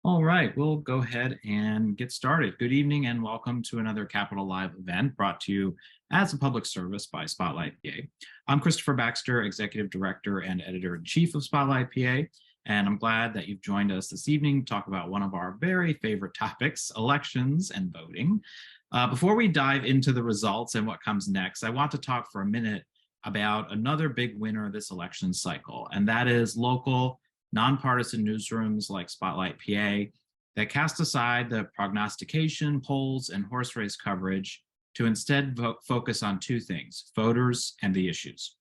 All right, we'll go ahead and get started. Good evening and welcome to another Capital Live event brought to you as a public service by Spotlight PA. I'm Christopher Baxter, Executive Director and Editor-in-Chief of Spotlight PA, and I'm glad that you've joined us this evening to talk about one of our very favorite topics, elections and voting. Before we dive into the results and what comes next, I want to talk for a minute about another big winner this election cycle, and that is local nonpartisan newsrooms like Spotlight PA that cast aside the prognostication, polls, and horse race coverage to instead focus on two things: voters and the issues.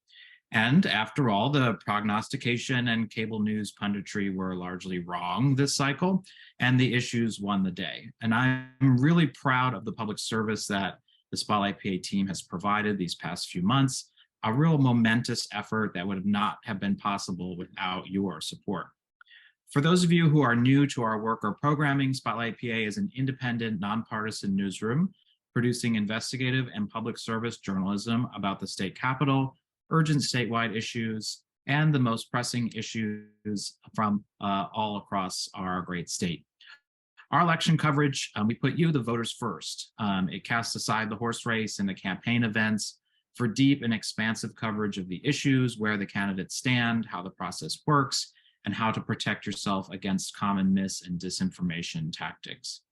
And after all, the prognostication and cable news punditry were largely wrong this cycle, and the issues won the day. And I'm really proud of the public service that the Spotlight PA team has provided these past few months, a real momentous effort that would not have been possible without your support. For those of you who are new to our work or programming, Spotlight PA is an independent, nonpartisan newsroom producing investigative and public service journalism about the state capitol, urgent statewide issues, and the most pressing issues from all across our great state. Our election coverage, we put you, the voters, first. It casts aside the horse race and the campaign events for deep and expansive coverage of the issues, where the candidates stand, how the process works, and how to protect yourself against common mis- and disinformation tactics.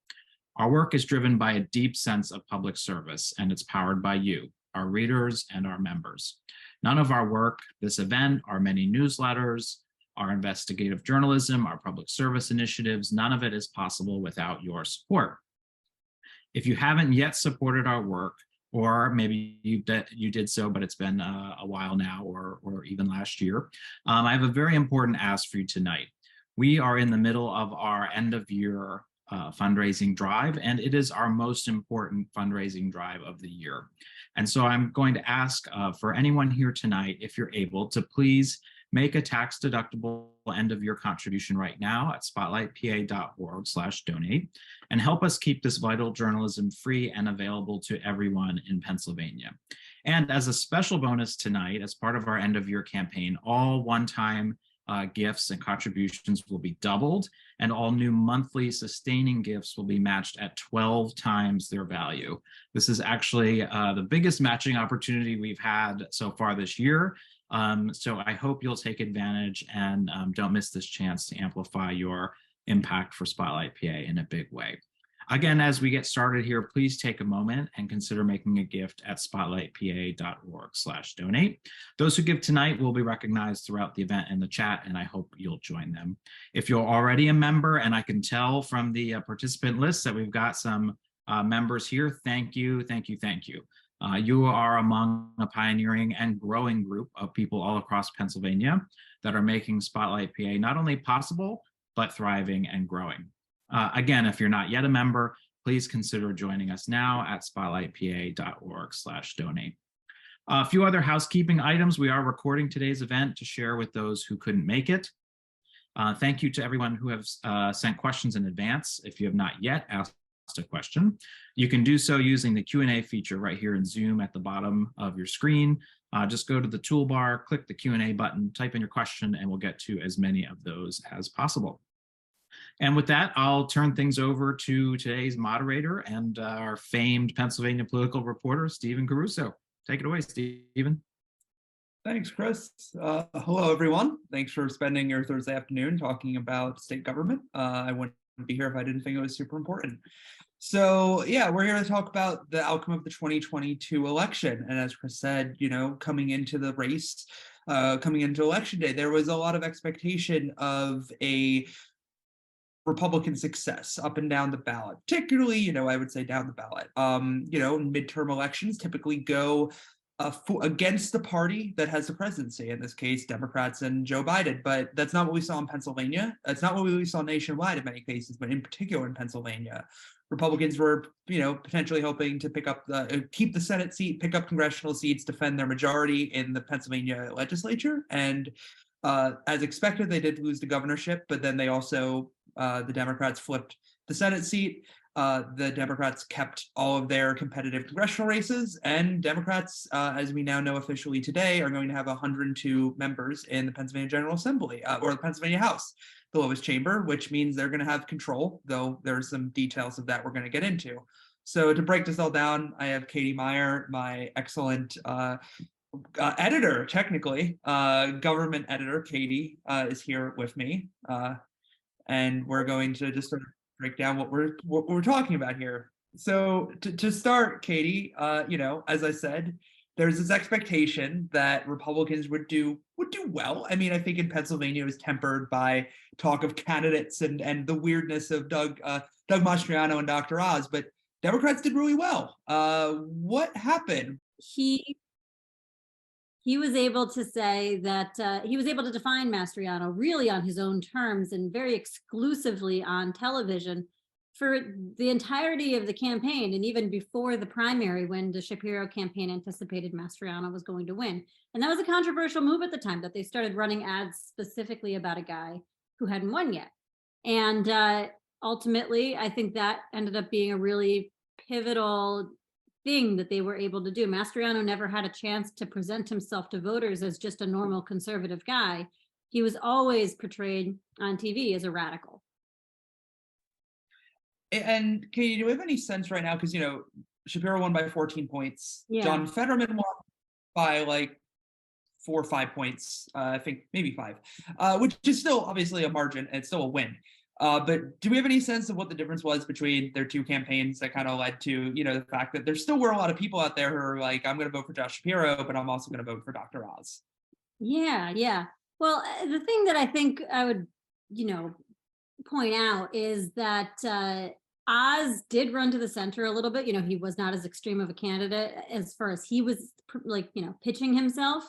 Our work is driven by a deep sense of public service, and it's powered by you, our readers and our members. None of our work, this event, our many newsletters, our investigative journalism, our public service initiatives, none of it is possible without your support. If you haven't yet supported our work, or maybe you did so, but it's been a while now, or even last year, I have a very important ask for you tonight. We are in the middle of our end of year fundraising drive, and it is our most important fundraising drive of the year. And so I'm going to ask for anyone here tonight, if you're able, to please make a tax-deductible end of year contribution right now at spotlightpa.org/donate and help us keep this vital journalism free and available to everyone in Pennsylvania. And as a special bonus tonight, as part of our end of year campaign, all one-time gifts and contributions will be doubled, and all new monthly sustaining gifts will be matched at 12 times their value. This is actually the biggest matching opportunity we've had so far this year. So I hope you'll take advantage and don't miss this chance to amplify your impact for Spotlight PA in a big way. Again, as we get started here, please take a moment and consider making a gift at spotlightpa.org/donate. Those who give tonight will be recognized throughout the event in the chat, and I hope you'll join them. If you're already a member, and I can tell from the participant list that we've got some members here, thank you, thank you, thank you. You are among a pioneering and growing group of people all across Pennsylvania that are making Spotlight PA not only possible, but thriving and growing. Again, if you're not yet a member, please consider joining us now at spotlightpa.org/donate. A few other housekeeping items. We are recording today's event to share with those who couldn't make it. Thank you to everyone who has sent questions in advance. If you have not yet asked a question, you can do so using the Q&A feature right here in Zoom at the bottom of your screen. Just go to the toolbar, click the Q&A button, type in your question, and we'll get to as many of those as possible. And with that, I'll turn things over to today's moderator and our famed Pennsylvania political reporter, Stephen Caruso. Take it away, Stephen. Thanks, Chris. Hello, everyone. Thanks for spending your Thursday afternoon talking about state government. I wouldn't be here if I didn't think it was super important. So yeah, we're here to talk about the outcome of the 2022 election. And as Chris said, coming into the race, coming into election day, there was a lot of expectation of a Republican success up and down the ballot, particularly, I would say down the ballot. Midterm elections typically go against the party that has the presidency, in this case, Democrats and Joe Biden. But that's not what we saw in Pennsylvania. That's not what we saw nationwide in many cases, but in particular in Pennsylvania. Republicans were, potentially hoping to keep the Senate seat, pick up congressional seats, defend their majority in the Pennsylvania legislature. And as expected, they did lose the governorship, but then they also, the Democrats flipped the Senate seat. the Democrats kept all of their competitive congressional races, and Democrats, as we now know officially today, are going to have 102 members in the Pennsylvania General Assembly, or the Pennsylvania House, the lowest chamber, which means they're going to have control, though there's some details of that we're going to get into. So to break this all down, I have Katie Meyer, my excellent editor, technically, government editor. Katie is here with me, and we're going to just sort of break down what we're talking about here. So to start, Katie, as I said, there's this expectation that Republicans would do well. I mean, I think in Pennsylvania it was tempered by talk of candidates and the weirdness of Doug Mastriano and Dr. Oz, but Democrats did really well. What happened? He was able to say that he was able to define Mastriano really on his own terms and very exclusively on television for the entirety of the campaign, and even before the primary, when the Shapiro campaign anticipated Mastriano was going to win. And that was a controversial move at the time, that they started running ads specifically about a guy who hadn't won yet. And ultimately, I think that ended up being a really pivotal thing that they were able to do. Mastriano never had a chance to present himself to voters as just a normal conservative guy. He was always portrayed on TV as a radical. And Katie, do we have any sense right now? Because, Shapiro won by 14 points. Yeah. John Fetterman won by like 4 or 5 points. I think maybe 5, which is still obviously a margin. And it's still a win. But do we have any sense of what the difference was between their two campaigns that kind of led to, the fact that there still were a lot of people out there who are like, I'm going to vote for Josh Shapiro, but I'm also going to vote for Dr. Oz? Yeah. Well, the thing that I think I would, point out is that Oz did run to the center a little bit. He was not as extreme of a candidate as far as he was pitching himself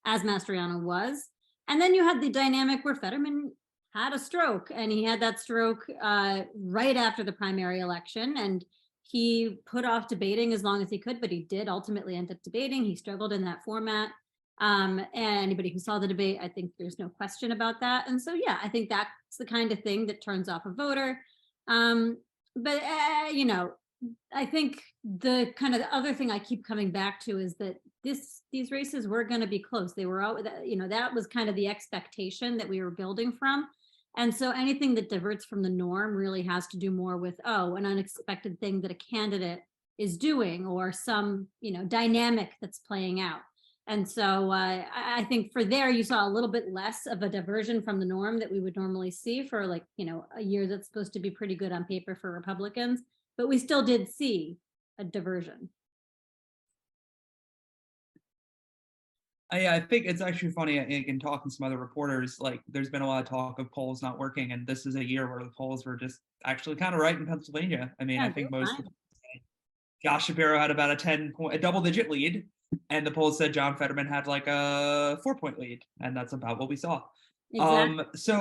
as Mastriano was. And then you had the dynamic where Fetterman had a stroke, and he had that stroke right after the primary election, and he put off debating as long as he could, but he did ultimately end up debating. He struggled in that format. And anybody who saw the debate, I think there's no question about that. And so, yeah, I think that's the kind of thing that turns off a voter. But I think the kind of the other thing I keep coming back to is that these races were going to be close. They were, that was kind of the expectation that we were building from. And so anything that diverts from the norm really has to do more with, an unexpected thing that a candidate is doing, or some, dynamic that's playing out. And so I think for there, you saw a little bit less of a diversion from the norm that we would normally see for a year that's supposed to be pretty good on paper for Republicans, but we still did see a diversion. I think it's actually funny, in talking to some other reporters, there's been a lot of talk of polls not working, and this is a year where the polls were just actually kind of right in Pennsylvania. I mean, yeah, I think most Josh Shapiro had about a double-digit lead, and the polls said John Fetterman had like a 4-point lead, and that's about what we saw. Exactly. So,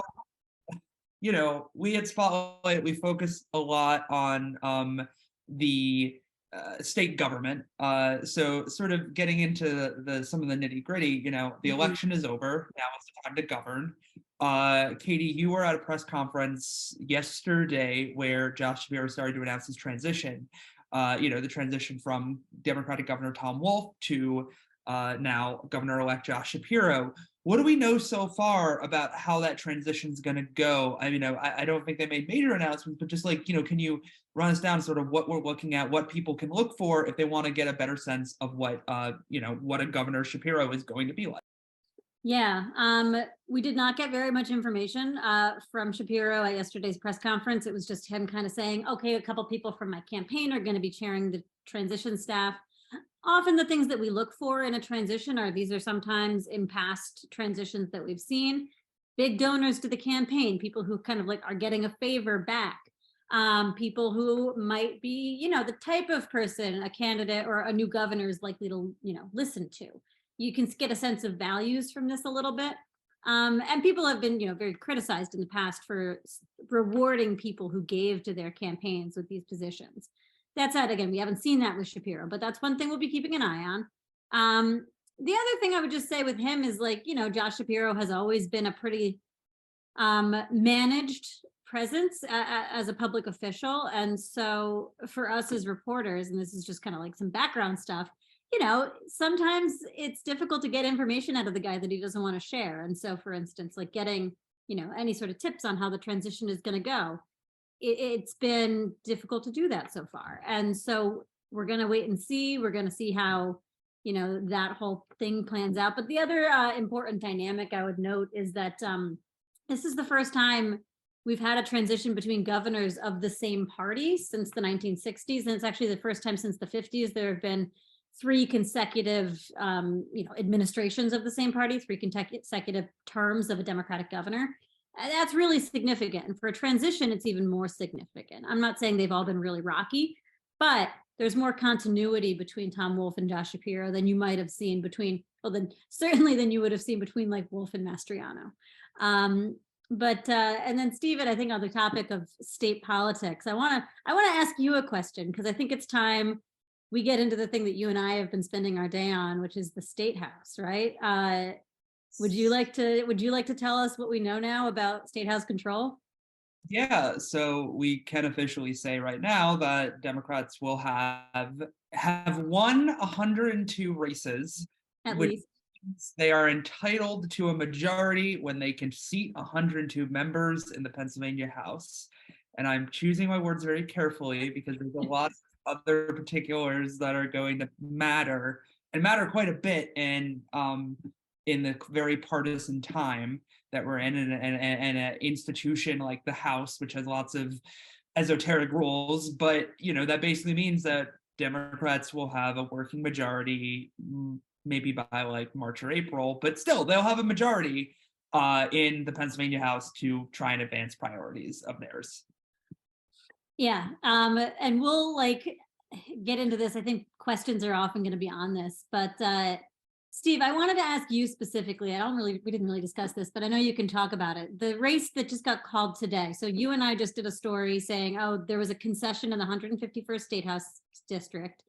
we at Spotlight, we focus a lot on the state government. So sort of getting into some of the nitty gritty, the election is over. Now it's time to govern. Katie, you were at a press conference yesterday where Josh Shapiro started to announce his transition. The transition from Democratic Governor Tom Wolf to now Governor-elect Josh Shapiro. What do we know so far about how that transition is going to go? I mean, I don't think they made major announcements, but just can you run us down sort of what we're looking at, what people can look for if they want to get a better sense of what a Governor Shapiro is going to be like? Yeah, we did not get very much information from Shapiro at yesterday's press conference. It was just him kind of saying, okay, a couple people from my campaign are going to be chairing the transition staff. Often the things that we look for in a transition these are sometimes in past transitions that we've seen, big donors to the campaign, people who kind of are getting a favor back, people who might be, the type of person a candidate or a new governor is likely to, listen to. You can get a sense of values from this a little bit. And people have been, very criticized in the past for rewarding people who gave to their campaigns with these positions. That said, again, we haven't seen that with Shapiro, but that's one thing we'll be keeping an eye on. The other thing I would just say with him is Josh Shapiro has always been a pretty managed presence as a public official. And so for us as reporters, and this is just kind of like some background stuff, sometimes it's difficult to get information out of the guy that he doesn't want to share. And so, for instance, like getting, any sort of tips on how the transition is going to go, it's been difficult to do that so far. And so we're going to wait and see. We're going to see how, that whole thing plans out. But the other important dynamic I would note is that this is the first time we've had a transition between governors of the same party since the 1960s. And it's actually the first time since the 50s there have been 3 consecutive, administrations of the same party, 3 consecutive terms of a Democratic governor. And that's really significant. And for a transition, it's even more significant. I'm not saying they've all been really rocky, but there's more continuity between Tom Wolf and Josh Shapiro than you might have seen certainly than you would have seen between like Wolf and Mastriano. And then Stephen, I think on the topic of state politics, I want to ask you a question, because I think it's time we get into the thing that you and I have been spending our day on, which is the State House, right? Would you like to tell us what we know now about State House control? Yeah, so we can officially say right now that Democrats will have won 102 races, At which least. means they are entitled to a majority when they can seat 102 members in the Pennsylvania House. And I'm choosing my words very carefully because there's a lot of other particulars that are going to matter quite a bit in the very partisan time that we're in an institution like the House, which has lots of esoteric rules. But, that basically means that Democrats will have a working majority, maybe by like March or April, but still they'll have a majority in the Pennsylvania House to try and advance priorities of theirs. Yeah, and we'll get into this. I think questions are often going to be on this, but Steve, I wanted to ask you specifically. We didn't really discuss this, but I know you can talk about it. The race that just got called today. So you and I just did a story saying, oh, there was a concession in the 151st State House district.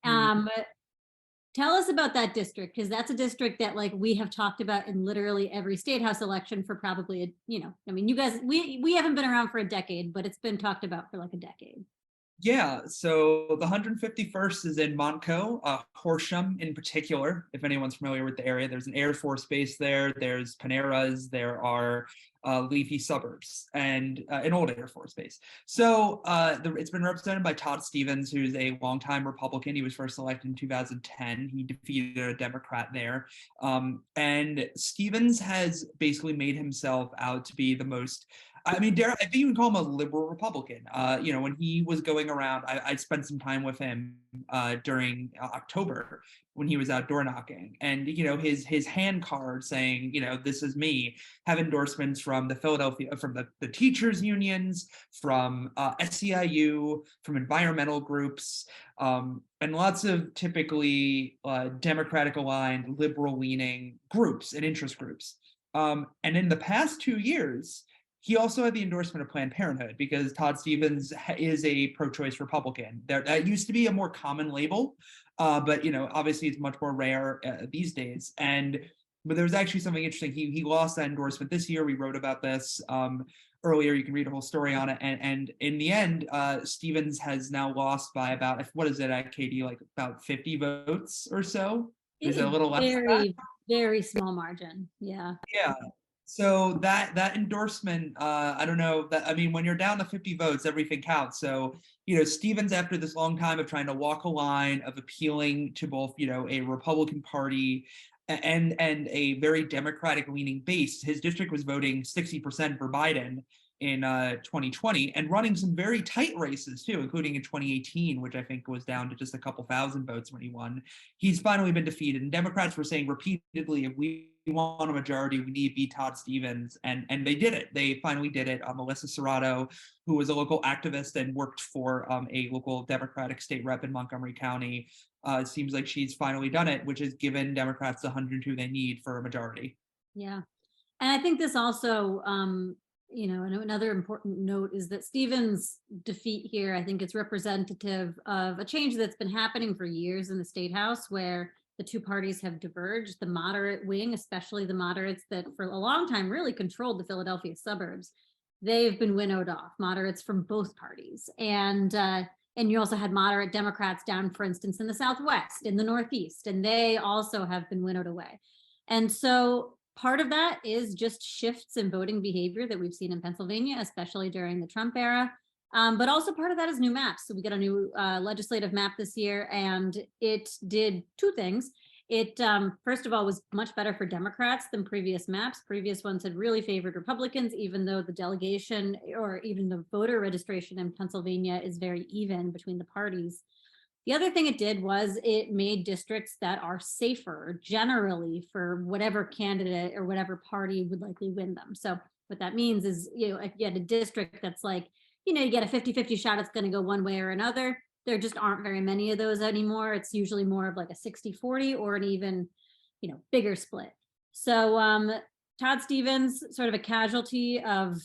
Tell us about that district, because that's a district that we have talked about in literally every State House election for probably you guys, we haven't been around for a decade, but it's been talked about for like a decade. Yeah, so the 151st is in Montco, Horsham in particular, if anyone's familiar with the area. There's an Air Force base there, there's Paneras, there are leafy suburbs, and an old Air Force base. So it's been represented by Todd Stevens, who's a longtime Republican. He was first elected in 2010. He defeated a Democrat there. And Stevens has basically made himself out to be the most, I think you can call him a liberal Republican. When he was going around, I spent some time with him during October when he was out door knocking, and his hand card saying, this is me, have endorsements from the teachers unions, from SEIU, from environmental groups, and lots of typically Democratic aligned, liberal leaning groups and interest groups. And in the past 2 years, he also had the endorsement of Planned Parenthood, because Todd Stevens is a pro-choice Republican. That used to be a more common label, but obviously it's much more rare these days. But there was actually something interesting. He lost that endorsement this year. We wrote about this earlier. You can read a whole story on it. And in the end, Stevens has now lost by about, what is it at Katie, like about 50 votes or so? Is it a little less? Very, very small margin. Yeah. Yeah. So that endorsement, I don't know, when you're down to 50 votes, everything counts. So, Stevens, after this long time of trying to walk a line of appealing to both, a Republican Party and a very Democratic leaning base, his district was voting 60% for Biden in 2020 and running some very tight races too, including in 2018, which I think was down to just a couple thousand votes when he won. He's finally been defeated, and Democrats were saying repeatedly, if we want a majority, we need to beat Todd Stevens, and they did it. They finally did it. Melissa Serrato, who was a local activist and worked for a local Democratic state rep in Montgomery County, seems like she's finally done it, which has given Democrats the 102 they need for a majority. Yeah, and I think this also, another important note is that Stevens' defeat here, I think it's representative of a change that's been happening for years in the State House, where the two parties have diverged. The moderate wing, especially the moderates that for a long time really controlled the Philadelphia suburbs, they've been winnowed off, moderates from both parties. And you also had moderate Democrats down, for instance, in the Southwest, in the Northeast, and they also have been winnowed away. And so part of that is just shifts in voting behavior that we've seen in Pennsylvania, especially during the Trump era. But also part of that is new maps. So we got a new legislative map this year, and it did two things. It, first of all, was much better for Democrats than previous maps. Previous ones had really favored Republicans, even though the delegation or even the voter registration in Pennsylvania is very even between the parties. The other thing it did was it made districts that are safer generally for whatever candidate or whatever party would likely win them. So what that means is, if you had a district that's like, you get a 50-50 shot it's going to go one way or another, there just aren't very many of those anymore. It's usually more of like a 60-40 or an even, bigger split. So Todd Stevens, sort of a casualty of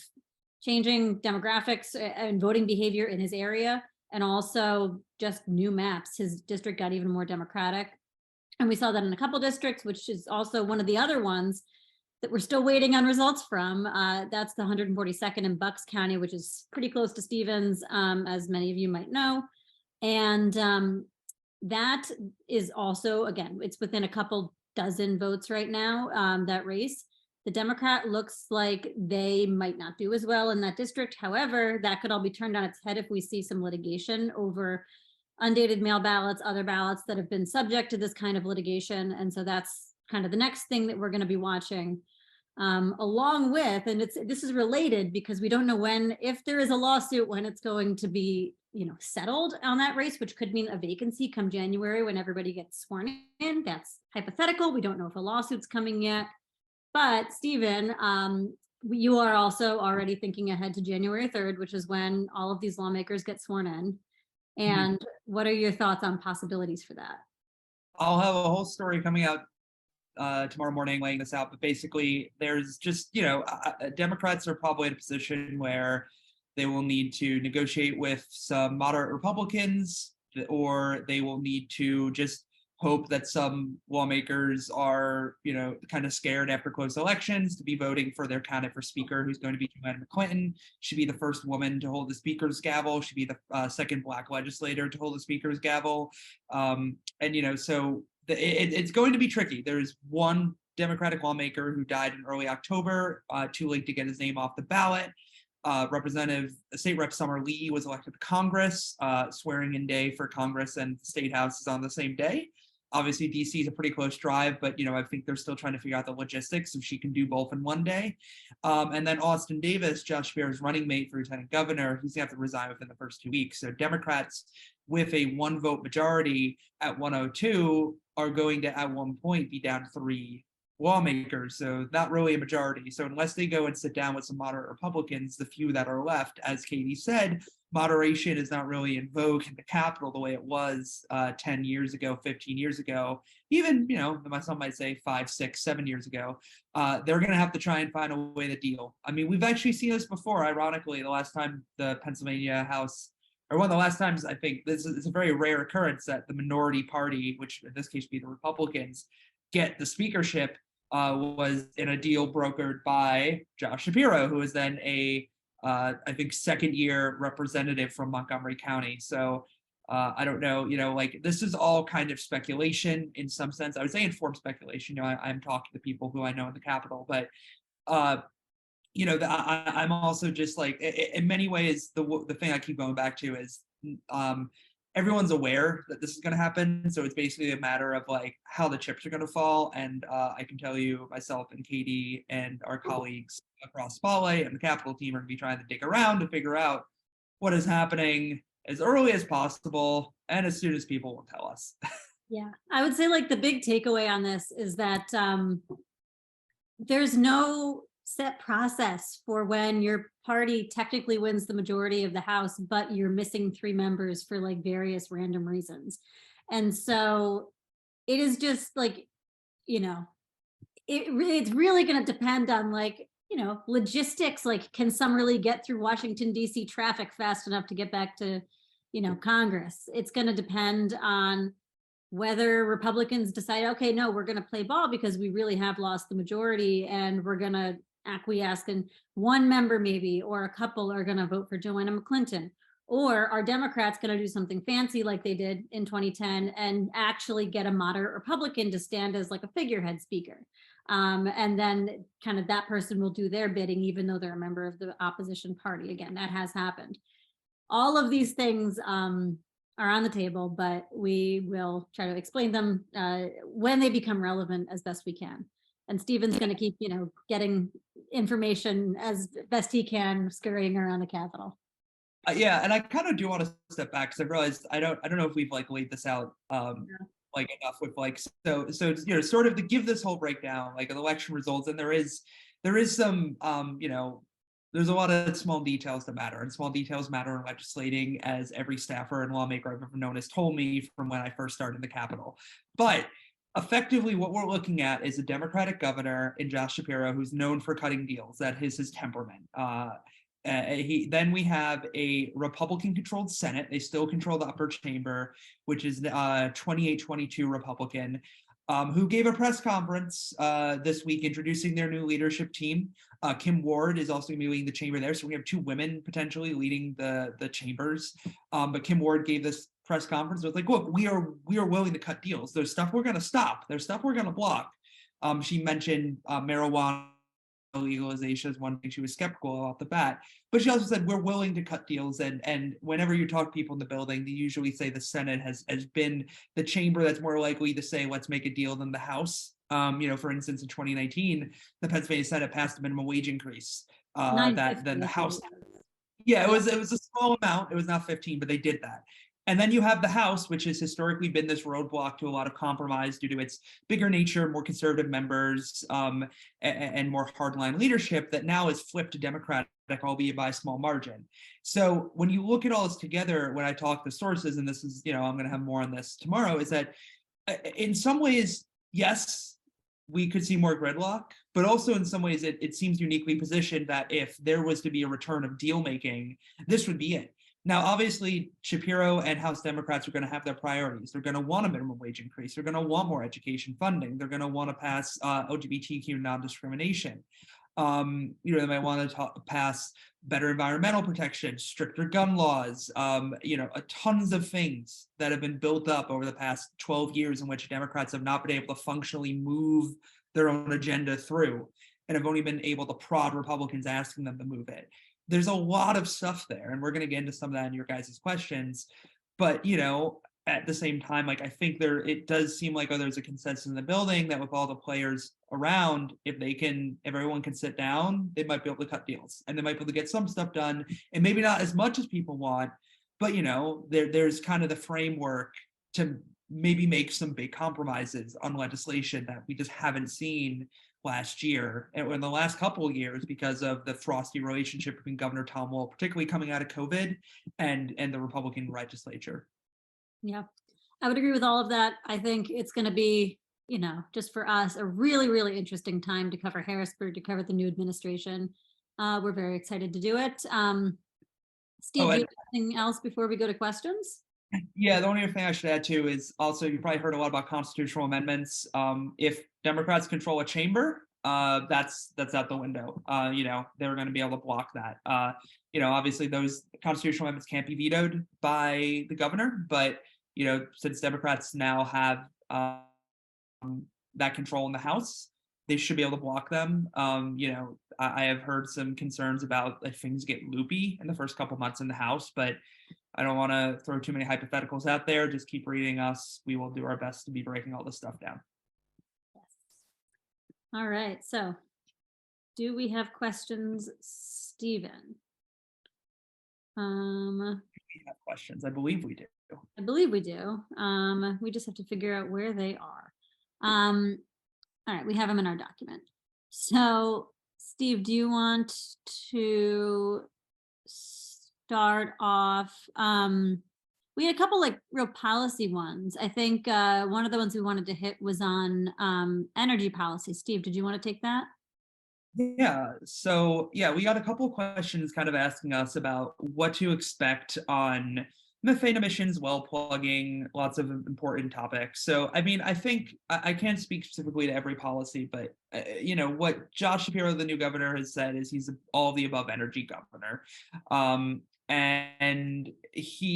changing demographics and voting behavior in his area, and also just new maps. His district got even more Democratic. And we saw that in a couple districts, which is also one of the other ones that we're still waiting on results from. That's the 142nd in Bucks County, which is pretty close to Stevens, as many of you might know. And that is also, again, it's within a couple dozen votes right now, that race. The Democrat looks like they might not do as well in that district. However, that could all be turned on its head if we see some litigation over undated mail ballots, other ballots that have been subject to this kind of litigation. And so that's kind of the next thing that we're going to be watching, along with, and this is related because we don't know when, if there is a lawsuit, when it's going to be, settled on that race, which could mean a vacancy come January when everybody gets sworn in. That's hypothetical. We don't know if a lawsuit's coming yet. But Stephen, you are also already thinking ahead to January 3rd, which is when all of these lawmakers get sworn in. And what are your thoughts on possibilities for that? I'll have a whole story coming out tomorrow morning laying this out, but basically there's just, Democrats are probably in a position where they will need to negotiate with some moderate Republicans, or they will need to just hope that some lawmakers are, kind of scared after close elections to be voting for their candidate for speaker, who's going to be Joanna McClinton. She'd be the first woman to hold the speaker's gavel. She'd be the second Black legislator to hold the speaker's gavel. So it's going to be tricky. There's one Democratic lawmaker who died in early October, too late to get his name off the ballot. State Rep Summer Lee was elected to Congress. Swearing in day for Congress and the State House is on the same day. Obviously, DC is a pretty close drive, but I think they're still trying to figure out the logistics if she can do both in one day. And then Austin Davis, Josh Shapiro's running mate for lieutenant governor, he's gonna have to resign within the first 2 weeks. So Democrats with a one vote majority at 102 are going to at one point be down to 3 lawmakers, so not really a majority. So unless they go and sit down with some moderate Republicans, the few that are left, as Katie said, moderation is not really in vogue in the Capitol the way it was 10 years ago, 15 years ago, even, some might say 5, 6, 7 years ago. They're going to have to try and find a way to deal. I mean, we've actually seen this before, ironically, the last time the Pennsylvania House, or one of the last times, I think this is a very rare occurrence that the minority party, which in this case would be the Republicans, get the speakership, was in a deal brokered by Josh Shapiro, who is then I think second-year representative from Montgomery County. So I don't know, this is all kind of speculation in some sense. I would say informed speculation. I'm talking to people who I know in the Capitol, but I'm also just like, in many ways, the thing I keep going back to is everyone's aware that this is going to happen. So it's basically a matter of like how the chips are going to fall. And I can tell you, myself and Katie and our colleagues across Spotlight and the Capitol team are going to be trying to dig around to figure out what is happening as early as possible and as soon as people will tell us. Yeah, I would say like the big takeaway on this is that there's no set process for when your party technically wins the majority of the House, but you're missing 3 members for like various random reasons. And so it is just like, it's really going to depend on like, logistics, like can some really get through Washington, D.C. traffic fast enough to get back to, Congress? It's going to depend on whether Republicans decide, okay, no, we're going to play ball because we really have lost the majority and we're going to acquiesce and one member maybe or a couple are going to vote for Joanna McClinton? Or are Democrats going to do something fancy like they did in 2010 and actually get a moderate Republican to stand as like a figurehead speaker? And then kind of that person will do their bidding, even though they're a member of the opposition party. Again, that has happened. All of these things are on the table, but we will try to explain them when they become relevant as best we can. And Stephen's going to keep, getting information as best he can, scurrying around the Capitol. Yeah, and I kind of do want to step back because I realized I don't know if we've like laid this out like enough with like so sort of to give this whole breakdown like of election results, and there is some there's a lot of small details that matter, and small details matter in legislating, as every staffer and lawmaker I've ever known has told me from when I first started in the Capitol. But effectively, what we're looking at is a Democratic governor in Josh Shapiro who's known for cutting deals. That is his temperament. Then we have a Republican-controlled Senate. They still control the upper chamber, which is 28-22 Republican, who gave a press conference this week introducing their new leadership team. Kim Ward is also going to be leading the chamber there. So we have two women potentially leading the chambers. But Kim Ward gave this press conference. It was like, look, we are willing to cut deals. There's stuff we're going to stop. There's stuff we're going to block. She mentioned marijuana legalization is one thing she was skeptical about the bat, but she also said we're willing to cut deals, and whenever you talk to people in the building, they usually say the Senate has been the chamber that's more likely to say let's make a deal than the House. For instance, in 2019, the Pennsylvania Senate passed a minimum wage increase than the House. Yeah, it was a small amount. It was not 15, but they did that. And then you have the House, which has historically been this roadblock to a lot of compromise due to its bigger nature, more conservative members, and more hardline leadership, that now is flipped to Democratic, albeit by a small margin. So when you look at all this together, when I talk to sources, and this is, I'm going to have more on this tomorrow, is that in some ways, yes, we could see more gridlock, but also in some ways it seems uniquely positioned that if there was to be a return of deal making, this would be it. Now, obviously, Shapiro and House Democrats are going to have their priorities. They're going to want a minimum wage increase. They're going to want more education funding. They're going to want to pass LGBTQ non-discrimination. They might want to pass better environmental protection, stricter gun laws, tons of things that have been built up over the past 12 years in which Democrats have not been able to functionally move their own agenda through and have only been able to prod Republicans asking them to move it. There's a lot of stuff there, and we're going to get into some of that in your guys' questions. But, at the same time, like I think it does seem like there's a consensus in the building that with all the players around, if everyone can sit down, they might be able to cut deals, and they might be able to get some stuff done, and maybe not as much as people want, but there's kind of the framework to maybe make some big compromises on legislation that we just haven't seen last year and in the last couple of years because of the frosty relationship between Governor Tom Wolf, particularly coming out of COVID, and the Republican legislature. Yeah, I would agree with all of that. I think it's going to be, just for us, a really, really interesting time to cover Harrisburg, to cover the new administration. We're very excited to do it. Steve, do you have anything else before we go to questions? Yeah, the only other thing I should add too is also you probably heard a lot about constitutional amendments. If Democrats control a chamber, that's out the window. They're going to be able to block that. Obviously those constitutional amendments can't be vetoed by the governor, but since Democrats now have that control in the House, they should be able to block them. I have heard some concerns about if things get loopy in the first couple months in the House, but I don't want to throw too many hypotheticals out there. Just keep reading us. We will do our best to be breaking all this stuff down. Yes. All right. So do we have questions, Stephen? We have questions. I believe we do. I believe we do. We just have to figure out where they are. All right. We have them in our document. So Steve, do you want to start off? We had a couple like real policy ones. I think one of the ones we wanted to hit was on energy policy. Steve, did you want to take that? Yeah, so we got a couple of questions kind of asking us about what to expect on methane emissions, well plugging, lots of important topics. So, I mean, I think I can't speak specifically to every policy, but what Josh Shapiro, the new governor, has said is he's all the above energy governor. And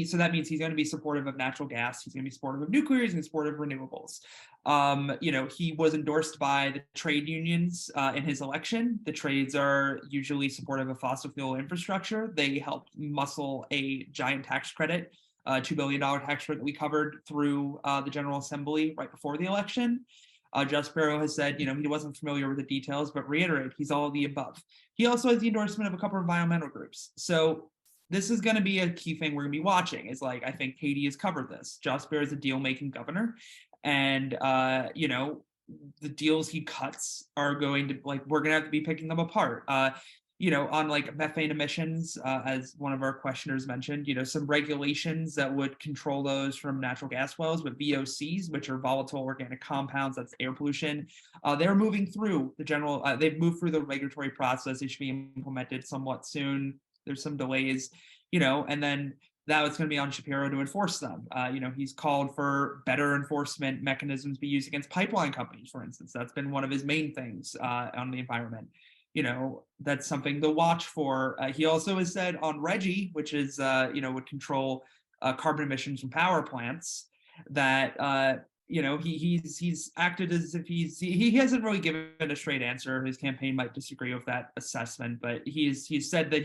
so that means he's going to be supportive of natural gas. He's going to be supportive of nuclear. He's going to be supportive of renewables. He was endorsed by the trade unions in his election. The trades are usually supportive of fossil fuel infrastructure. They helped muscle a giant tax credit, $2 billion tax credit that we covered through the General Assembly right before the election. Josh Shapiro has said, he wasn't familiar with the details, but reiterate, he's all of the above. He also has the endorsement of a couple of environmental groups. So this is going to be a key thing we're going to be watching. Is like, I think Katie has covered this. Josh Shapiro is a deal-making governor. And, the deals he cuts are going to, we're going to have to be picking them apart. On methane emissions, as one of our questioners mentioned, some regulations that would control those from natural gas wells with VOCs, which are volatile organic compounds, that's air pollution. They're moving through they've moved through the regulatory process. They should be implemented somewhat soon. There's some delays, and then that it's going to be on Shapiro to enforce them. He's called for better enforcement mechanisms be used against pipeline companies, for instance. That's been one of his main things on the environment. That's something to watch for. He also has said on RGGI, which is, would control carbon emissions from power plants, that, he's acted as if he hasn't really given a straight answer. His campaign might disagree with that assessment, but he's said that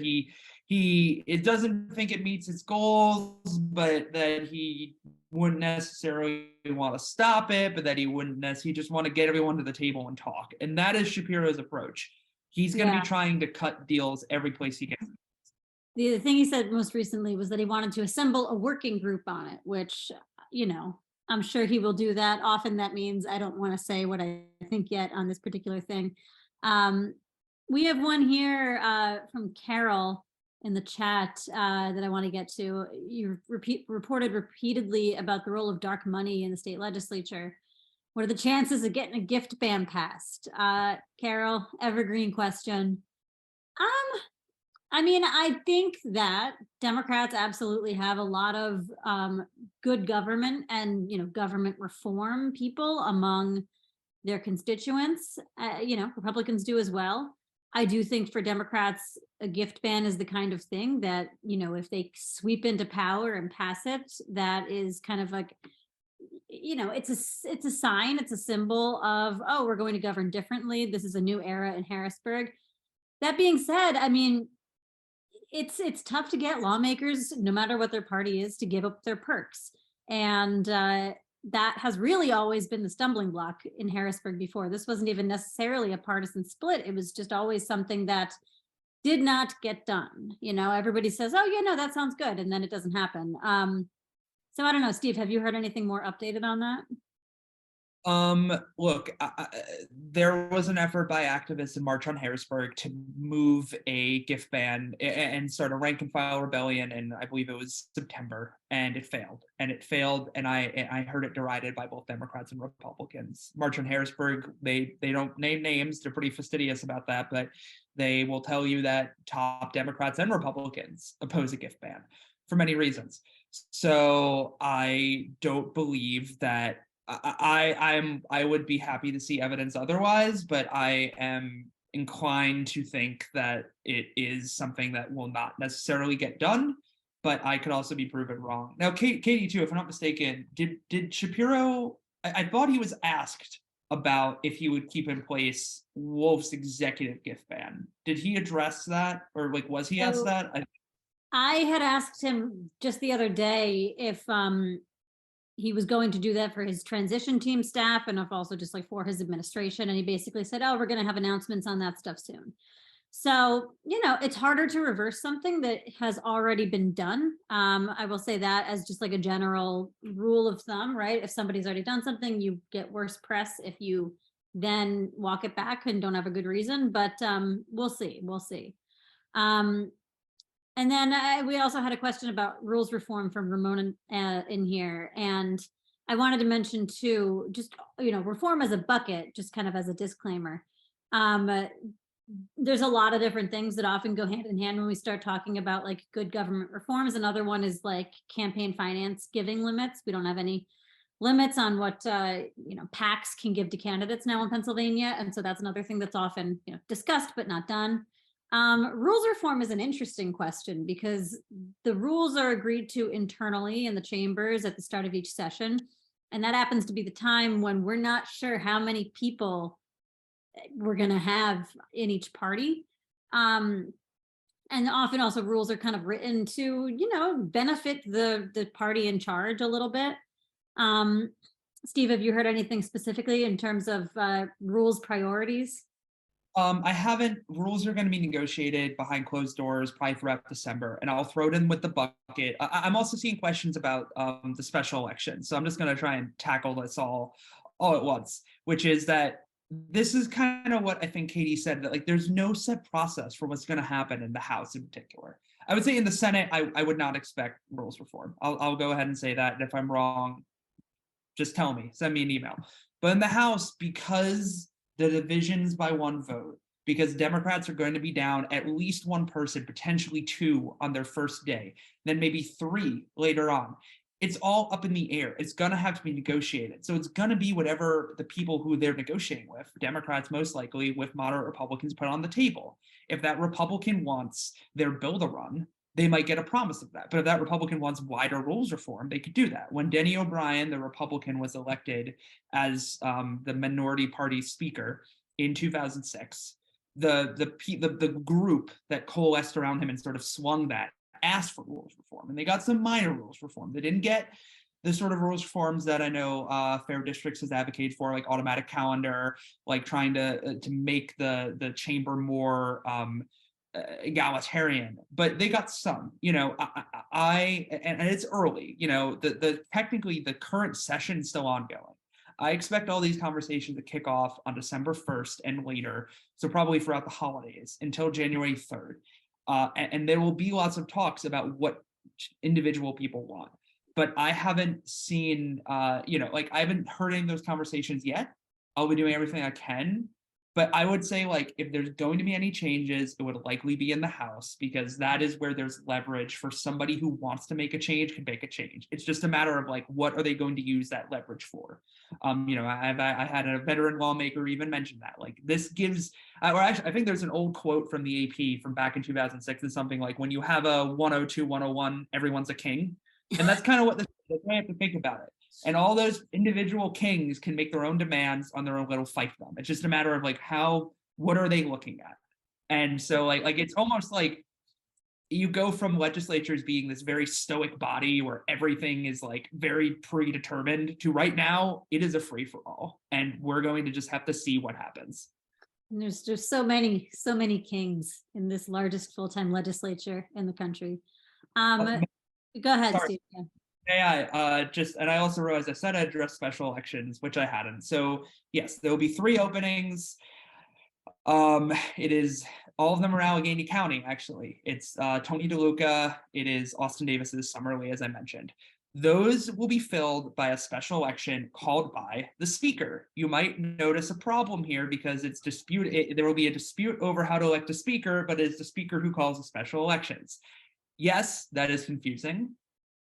it doesn't think it meets its goals, but that he wouldn't necessarily want to stop it, but that he just want to get everyone to the table and talk. And that is Shapiro's approach. He's going to be trying to cut deals every place he can. The thing he said most recently was that he wanted to assemble a working group on it, which, I'm sure he will do that. Often that means I don't want to say what I think yet on this particular thing. We have one here from Carol in the chat that I want to get to. You reported repeatedly about the role of dark money in the state legislature. What are the chances of getting a gift ban passed? Carol, evergreen question. I think that Democrats absolutely have a lot of good government and, government reform people among their constituents. Republicans do as well. I do think for Democrats, a gift ban is the kind of thing that, if they sweep into power and pass it, that is kind of like, it's a sign, it's a symbol of, oh, we're going to govern differently. This is a new era in Harrisburg. That being said, it's tough to get lawmakers, no matter what their party is, to give up their perks. And that has really always been the stumbling block in Harrisburg before. This wasn't even necessarily a partisan split. It was just always something that did not get done. Everybody says, oh, yeah, no, that sounds good. And then it doesn't happen. So I don't know, Steve, have you heard anything more updated on that? Look, there was an effort by activists in March on Harrisburg to move a gift ban and start a rank and file rebellion, and I believe it was September, and it failed. And I heard it derided by both Democrats and Republicans. March on Harrisburg, they don't name names, they're pretty fastidious about that, but they will tell you that top Democrats and Republicans oppose a gift ban for many reasons. So I don't believe that I would be happy to see evidence otherwise, but I am inclined to think that it is something that will not necessarily get done, but I could also be proven wrong. Now, Katie, too, if I'm not mistaken, did Shapiro, I thought he was asked about if he would keep in place Wolf's executive gift ban. Did he address that, or was he asked that? I had asked him just the other day if he was going to do that for his transition team staff and if also just for his administration. And he basically said, oh, we're going to have announcements on that stuff soon. So, it's harder to reverse something that has already been done. I will say that as just a general rule of thumb, right? If somebody's already done something, you get worse press if you then walk it back and don't have a good reason. But we'll see. And then we also had a question about rules reform from Ramona in here. And I wanted to mention too, just, reform as a bucket, just kind of as a disclaimer. there's a lot of different things that often go hand in hand when we start talking about like good government reforms. Another one is like campaign finance giving limits. We don't have any limits on what PACs can give to candidates now in Pennsylvania, and so that's another thing that's often discussed but not done. Rules reform is an interesting question because the rules are agreed to internally in the chambers at the start of each session, and that happens to be the time when we're not sure how many people we're going to have in each party. And often also rules are kind of written to, benefit the party in charge a little bit. Steve, have you heard anything specifically in terms of rules priorities? I haven't. Rules are going to be negotiated behind closed doors probably throughout December, and I'll throw it in with the bucket. I'm also seeing questions about the special election, so I'm just going to try and tackle this all at once, which is that this is kind of what I think Katie said, that like there's no set process for what's going to happen in the House in particular. I would say in the Senate, I would not expect rules reform. I'll go ahead and say that, and if I'm wrong, just tell me, send me an email. But in the House, because the divisions by one vote, because Democrats are going to be down at least one person, potentially two on their first day, then maybe three later on. It's all up in the air. It's going to have to be negotiated. So it's going to be whatever the people who they're negotiating with, Democrats most likely, with moderate Republicans, put on the table. If that Republican wants their bill to run, they might get a promise of that. But if that Republican wants wider rules reform, they could do that. When Denny O'Brien, the Republican, was elected as the minority party speaker in 2006, the group that coalesced around him and sort of swung that asked for rules reform, and they got some minor rules reform. They didn't get the sort of rules reforms that I know Fair Districts has advocated for, like automatic calendar, like trying to make the chamber more egalitarian, but they got some. And it's early. Technically the current session is still ongoing. I expect all these conversations to kick off on December 1st and later, so probably throughout the holidays until January 3rd. And there will be lots of talks about what individual people want. But I haven't seen, I haven't heard any of those conversations yet. I'll be doing everything I can. But I would say, like, if there's going to be any changes, it would likely be in the House, because that is where there's leverage for somebody who wants to make a change can make a change. It's just a matter of, like, what are they going to use that leverage for? I had a veteran lawmaker even mention that. Like, this gives, or actually, I think there's an old quote from the AP from back in 2006. It's something like, when you have a 102, 101, everyone's a king. And that's kind of what that's why I have to think about it. And all those individual kings can make their own demands on their own little fiefdom. It's just a matter of like what are they looking at? And so like it's almost like you go from legislatures being this very stoic body where everything is like very predetermined to right now it is a free for all, and we're going to just have to see what happens. And there's just so many kings in this largest full-time legislature in the country. Go ahead, Sorry. Steve. Yeah. And I also realized I said I'd address special elections, which I hadn't. So yes, there will be 3 openings. It is all of them are Allegheny County, actually. It's Tony DeLuca, it is Austin Davis's Summerlee, as I mentioned. Those will be filled by a special election called by the speaker. You might notice a problem here because there will be a dispute over how to elect a speaker, but it's the speaker who calls the special elections. Yes, that is confusing.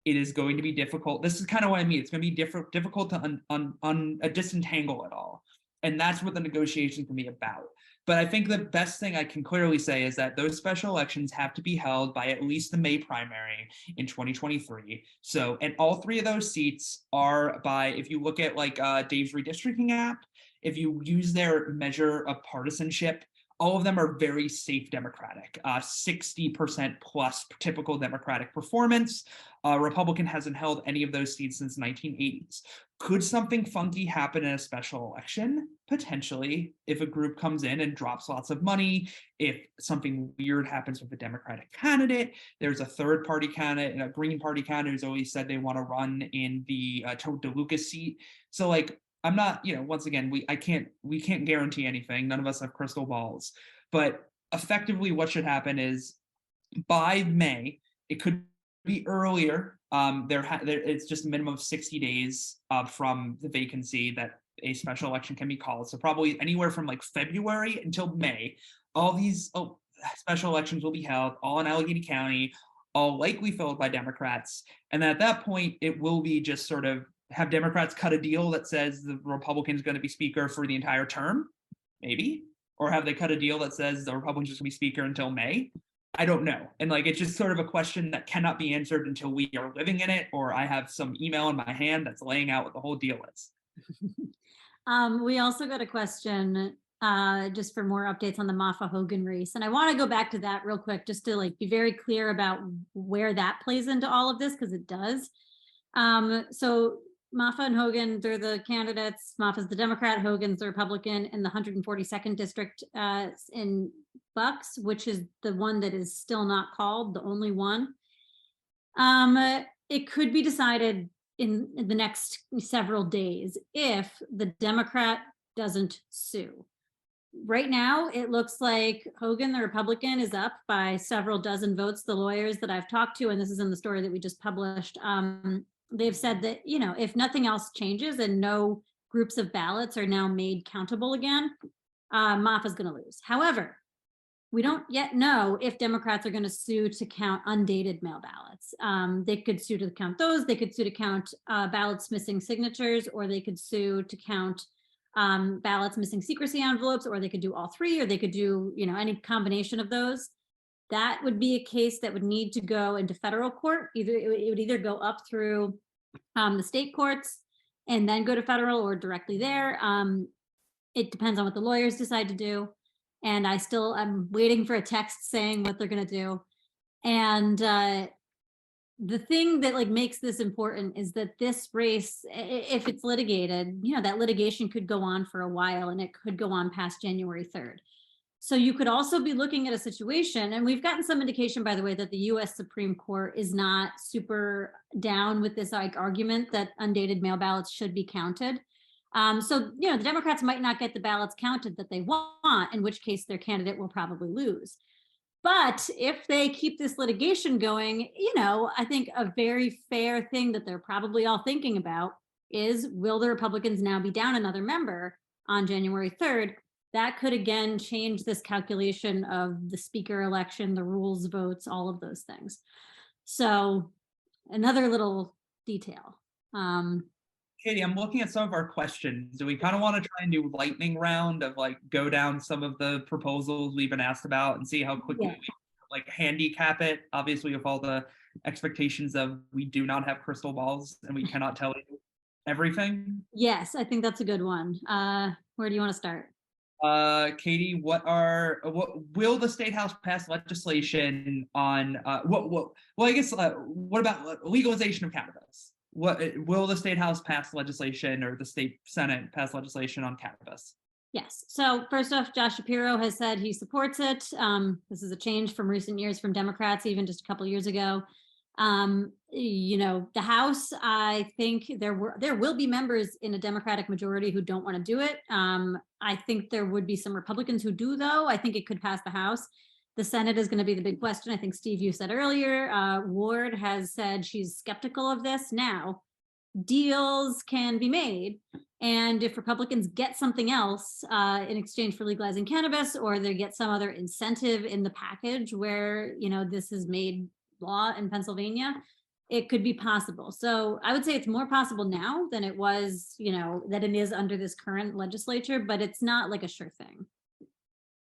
It is going to be difficult. This is kind of what I mean. It's going to be difficult to disentangle it all. And that's what the negotiations can be about. But I think the best thing I can clearly say is that those special elections have to be held by at least the May primary in 2023. So, and all 3 of those seats are by, if you look at like Dave's redistricting app, if you use their measure of partisanship, all of them are very safe Democratic, 60% plus typical Democratic performance. Republican hasn't held any of those seats since 1980s. Could something funky happen in a special election? Potentially, if a group comes in and drops lots of money, if something weird happens with a Democratic candidate, there's a third party candidate and a Green Party candidate who's always said they want to run in the DeLuca seat. So like, I'm not, once again, we can't guarantee anything. None of us have crystal balls, but effectively what should happen is by May, it could be earlier. It's just a minimum of 60 days from the vacancy that a special election can be called. So probably anywhere from like February until May, all these special elections will be held, all in Allegheny County, all likely filled by Democrats. And then at that point, it will be just sort of have Democrats cut a deal that says the Republican's going to be speaker for the entire term, maybe, or have they cut a deal that says the Republican's just going to be speaker until May? I don't know. And like, it's just sort of a question that cannot be answered until we are living in it, or I have some email in my hand that's laying out what the whole deal is. We also got a question just for more updates on the Moffa-Hogan race. And I want to go back to that real quick, just to like be very clear about where that plays into all of this, because it does. So Moffa and Hogan, they're the candidates. Moffa's the Democrat, Hogan's the Republican in the 142nd district in Bucks, which is the one that is still not called, the only one. It could be decided in the next several days if the Democrat doesn't sue. Right now, it looks like Hogan, the Republican, is up by several dozen votes. The lawyers that I've talked to, and this is in the story that we just published, they've said that, you know, if nothing else changes and no groups of ballots are now made countable again, Moffa's going to lose. However, we don't yet know if Democrats are going to sue to count undated mail ballots. They could sue to count those. They could sue to count ballots missing signatures, or they could sue to count ballots missing secrecy envelopes, or they could do all three, or they could do, you know, any combination of those. That would be a case that would need to go into federal court. It would either go up through the state courts and then go to federal, or directly there. It depends on what the lawyers decide to do. And I'm waiting for a text saying what they're going to do. And the thing that like makes this important is that this race, if it's litigated, you know, that litigation could go on for a while, and it could go on past January 3rd. So you could also be looking at a situation, and we've gotten some indication, by the way, that the US Supreme Court is not super down with this like argument that undated mail ballots should be counted. So, you know, the Democrats might not get the ballots counted that they want, in which case their candidate will probably lose. But if they keep this litigation going, you know, I think a very fair thing that they're probably all thinking about is, will the Republicans now be down another member on January 3rd? That could again change this calculation of the speaker election, the rules votes, all of those things. So another little detail. Katie, I'm looking at some of our questions. Do we kind of want to try and do lightning round of like go down some of the proposals we've been asked about and see how quickly we like handicap it? Obviously, with all the expectations of we do not have crystal balls and we cannot tell you everything. Yes, I think that's a good one. Where do you want to start? Katie, what will the state house pass legislation on what about legalization of cannabis? What will the state house pass legislation, or the state senate pass legislation on cannabis? Yes. So first off, Josh Shapiro has said he supports it. This is a change from recent years from Democrats, even just a couple of years ago. You know, the House, I think there will be members in a Democratic majority who don't want to do it. I think there would be some Republicans who do, though. I think it could pass the House. The Senate is going to be the big question. I think, Steve, you said earlier, Ward has said she's skeptical of this. Now, deals can be made. And if Republicans get something else in exchange for legalizing cannabis, or they get some other incentive in the package where, you know, this is made law in Pennsylvania, it could be possible. So I would say it's more possible now than it was, you know, that it is under this current legislature, but it's not like a sure thing.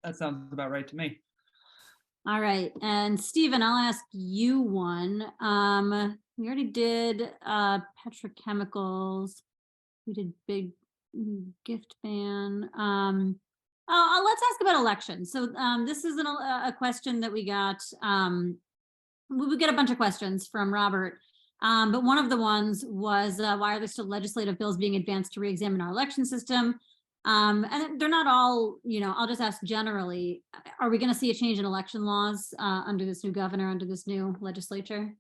That sounds about right to me. All right. And Stephen, I'll ask you one. We already did petrochemicals. We did big gift ban. Let's ask about elections. So this is a question that we got. We get a bunch of questions from Robert. But one of the ones was, why are there still legislative bills being advanced to re-examine our election system? And they're not all, you know, I'll just ask generally, are we going to see a change in election laws under this new governor, under this new legislature?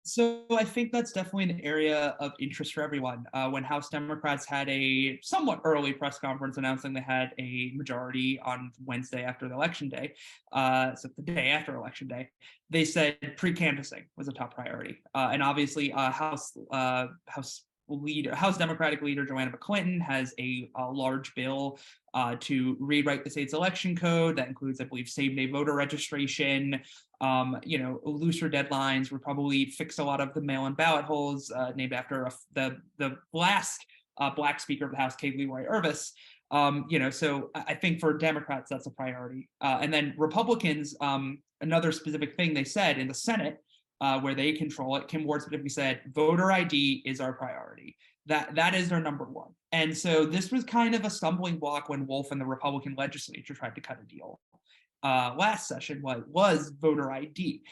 So I think that's definitely an area of interest for everyone. When House Democrats had a somewhat early press conference announcing they had a majority on Wednesday after the election day, so the day after election day, they said pre-canvassing was a top priority. And obviously House House Democratic leader Joanna McClinton has a large bill to rewrite the state's election code. That includes, I believe, same-day voter registration, looser deadlines. We'll probably fix a lot of the mail-in ballot holes, named after the last Black Speaker of the House, Kay Leroy Irvis. So I think for Democrats, that's a priority. And then Republicans, another specific thing they said in the Senate, where they control it, Kim Ward specifically said, voter ID is our priority. That is their number one. And so this was kind of a stumbling block when Wolf and the Republican legislature tried to cut a deal last session. Was voter ID.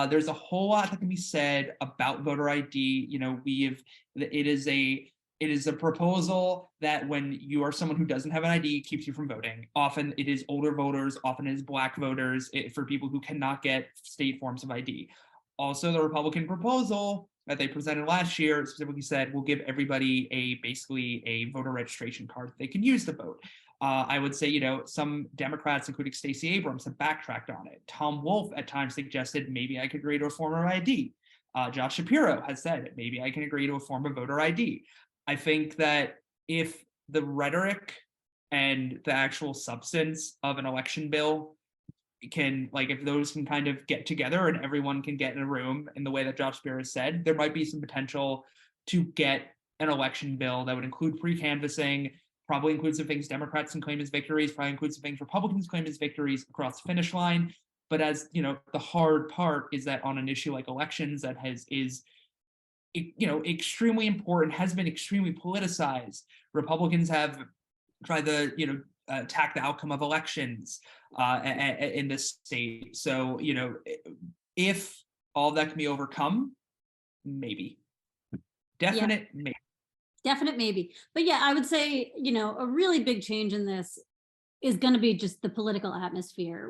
There's a whole lot that can be said about voter ID. It is a proposal that when you are someone who doesn't have an ID, keeps you from voting. Often it is older voters, often it is Black voters, for people who cannot get state forms of ID. Also, the Republican proposal that they presented last year specifically said we'll give everybody basically a voter registration card that they can use to vote. I would say, some Democrats, including Stacey Abrams, have backtracked on it. Tom Wolf at times suggested maybe I could agree to a form of ID. Josh Shapiro has said maybe I can agree to a form of voter ID. I think that if the rhetoric and the actual substance of an election bill if those can kind of get together and everyone can get in a room in the way that Josh Shapiro said, there might be some potential to get an election bill that would include pre-canvassing, probably include some things Democrats can claim as victories, probably include some things Republicans claim as victories across the finish line. But as the hard part is that on an issue like elections that is extremely important, has been extremely politicized. Republicans have tried to attack the outcome of elections in this state. So if all that can be overcome, maybe. Definite maybe. But yeah, I would say a really big change in this is going to be just the political atmosphere.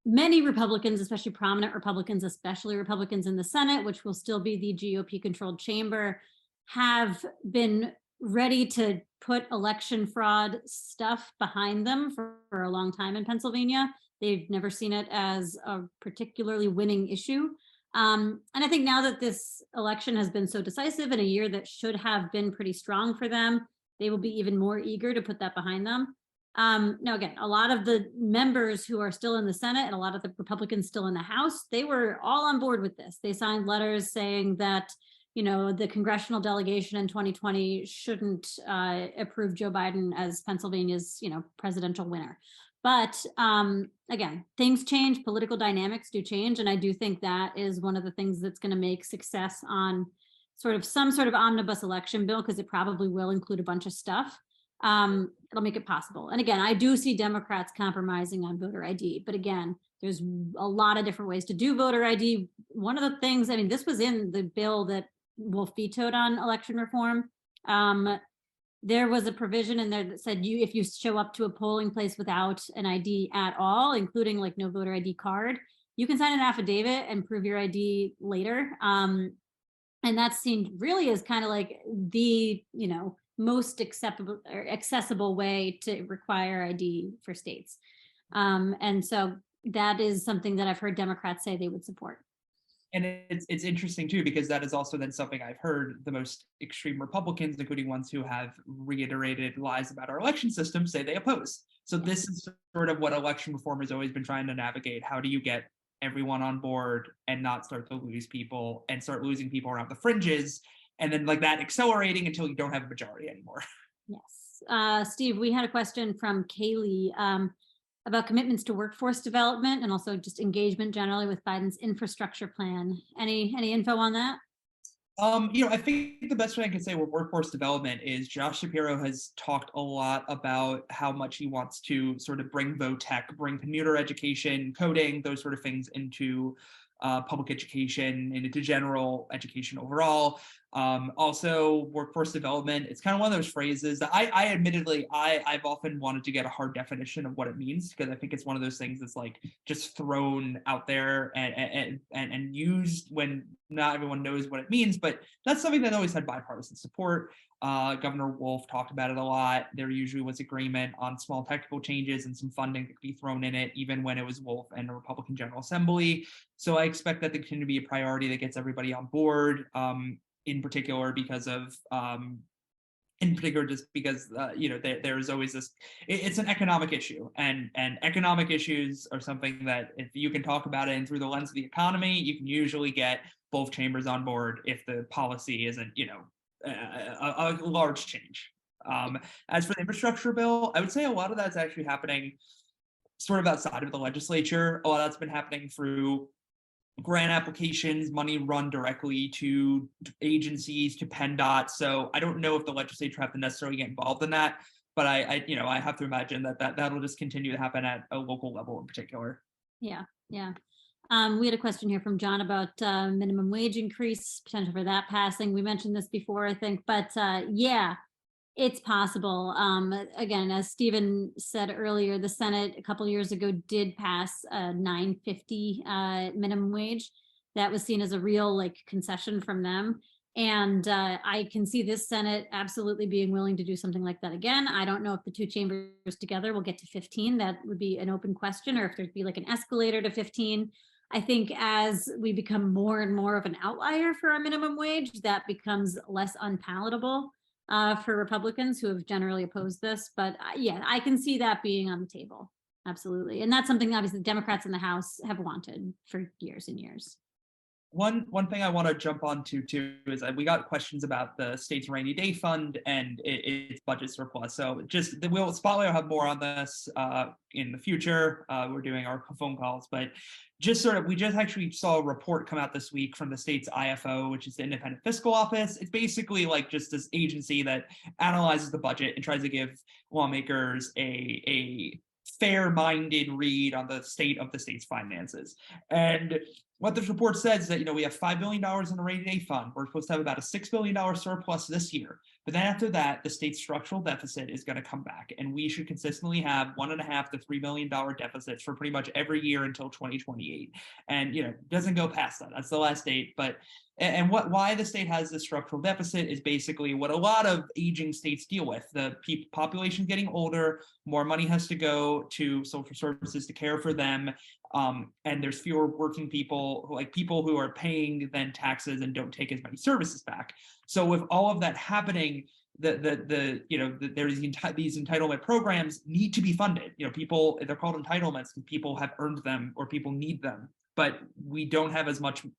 Many Republicans, especially prominent Republicans, especially Republicans in the Senate, which will still be the GOP-controlled chamber, have been ready to put election fraud stuff behind them for a long time in Pennsylvania. They've never seen it as a particularly winning issue. And I think now that this election has been so decisive in a year that should have been pretty strong for them, they will be even more eager to put that behind them. Now, again, a lot of the members who are still in the Senate and a lot of the Republicans still in the House, they were all on board with this. They signed letters saying that, the congressional delegation in 2020 shouldn't approve Joe Biden as Pennsylvania's, presidential winner. But again, things change, political dynamics do change. And I do think that is one of the things that's going to make success on some sort of omnibus election bill, because it probably will include a bunch of stuff. It'll make it possible. And again, I do see Democrats compromising on voter ID, but again, there's a lot of different ways to do voter ID. One of the things, this was in the bill that Wolf vetoed on election reform. There was a provision in there that said if you show up to a polling place without an ID at all, including no voter ID card, you can sign an affidavit and prove your ID later. And that's seen really as kind of the, most acceptable or accessible way to require ID for states. And so that is something that I've heard Democrats say they would support. And it's interesting too, because that is also then something I've heard the most extreme Republicans, including ones who have reiterated lies about our election system, say they oppose. So this is sort of what election reform has always been trying to navigate. How do you get everyone on board and not start to lose people and start losing people around the fringes? And then that accelerating until you don't have a majority anymore. Yes. Steve, we had a question from Kaylee about commitments to workforce development and also just engagement generally with Biden's infrastructure plan. Any info on that? I think the best way I can say with workforce development is Josh Shapiro has talked a lot about how much he wants to sort of bring VOTech, bring commuter education, coding, those sort of things into public education and into general education overall. Also workforce development, it's kind of one of those phrases that I admittedly, I've often wanted to get a hard definition of what it means, because I think it's one of those things that's just thrown out there and used when not everyone knows what it means, but that's something that always had bipartisan support. Governor Wolf talked about it a lot. There usually was agreement on small technical changes and some funding that could be thrown in it, even when it was Wolf and the Republican General Assembly. So I expect that to continue to be a priority that gets everybody on board. in particular because of just because there's always this, it's an economic issue, and economic issues are something that if you can talk about it and through the lens of the economy, you can usually get both chambers on board if the policy isn't a large change. As for the infrastructure bill, I would say a lot of that's actually happening sort of outside of the legislature. A lot of that's been happening through grant applications, money run directly to agencies, to PennDOT. So I don't know if the legislature have to necessarily get involved in that, but I have to imagine that'll just continue to happen at a local level in particular. Yeah. We had a question here from John about minimum wage increase, potential for that passing. We mentioned this before, I think, but yeah, it's possible. Again, as Stephen said earlier, the Senate a couple years ago did pass a $9.50 minimum wage. That was seen as a real concession from them. And I can see this Senate absolutely being willing to do something like that again. I don't know if the two chambers together will get to 15. That would be an open question, or if there'd be an escalator to 15. I think as we become more and more of an outlier for our minimum wage, that becomes less unpalatable for Republicans who have generally opposed this. But yeah, I can see that being on the table. Absolutely. And that's something obviously the Democrats in the House have wanted for years and years. One thing I want to jump onto too is we got questions about the state's rainy day fund and its budget surplus. So Spotlight will have more on this in the future. We're doing our phone calls, but we just actually saw a report come out this week from the state's IFO, which is the Independent Fiscal Office. It's basically just this agency that analyzes the budget and tries to give lawmakers a fair-minded read on the state of the state's finances. And what this report says is that we have $5 billion in the rainy day fund. We're supposed to have about a $6 billion surplus this year. But then after that, the state's structural deficit is going to come back, and we should consistently have $1.5 to $3 billion deficits for pretty much every year until 2028. And it doesn't go past that. That's the last date. But why the state has this structural deficit is basically what a lot of aging states deal with. The population is getting older, more money has to go to social services to care for them, and there's fewer working people, people who are paying then taxes and don't take as many services back. So with all of that happening, there's these entitlement programs need to be funded. They're called entitlements because people have earned them or people need them, but we don't have